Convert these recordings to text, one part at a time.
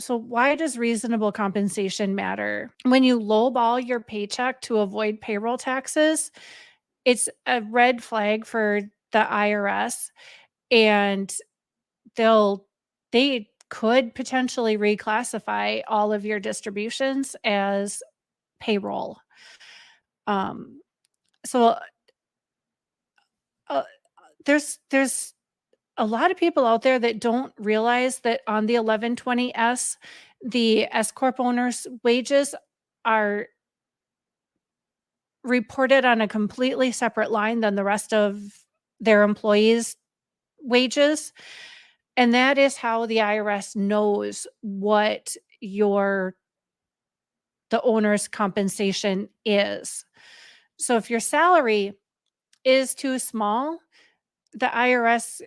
So why does reasonable compensation matter? When you lowball your paycheck to avoid payroll taxes, it's a red flag for the IRS, and they could potentially reclassify all of your distributions as payroll. Um, so uh, there's a lot of people out there that don't realize that on the 1120S, the S corp owners' wages are reported on a completely separate line than the rest of their employees' wages. And that is how the IRS knows what the owner's compensation is. So if your salary is too small, the IRS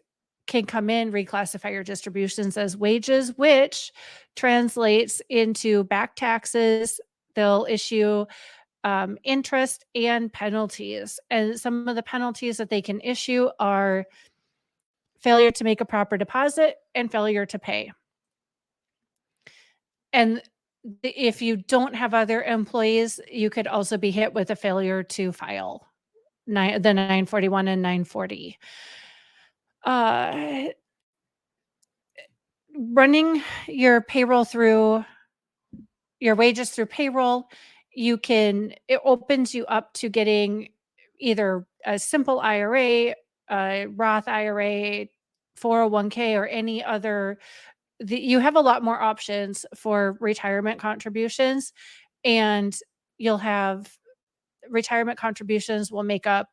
can come in, reclassify your distributions as wages, which translates into back taxes. They'll issue interest and penalties. And some of the penalties that they can issue are failure to make a proper deposit and failure to pay. And if you don't have other employees, you could also be hit with a failure to file the 941 and 940. Running your payroll through your wages through payroll, it opens you up to getting either a simple IRA, a Roth IRA, 401k, or any other. You have a lot more options for retirement contributions, and you'll have retirement contributions will make up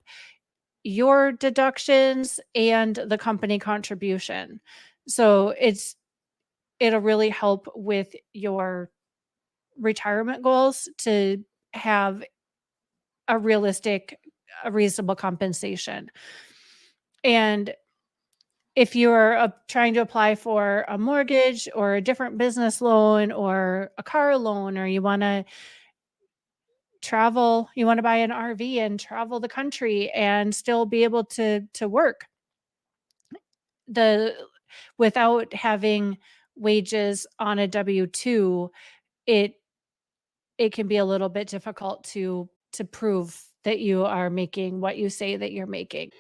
your deductions and the company contribution. So it'll really help with your retirement goals to have a reasonable compensation. And if you're trying to apply for a mortgage or a different business loan or a car loan, or you want to travel, you want to buy an RV and travel the country and still be able to work without having wages on a W-2, it can be a little bit difficult to prove that you are making what you say that you're making.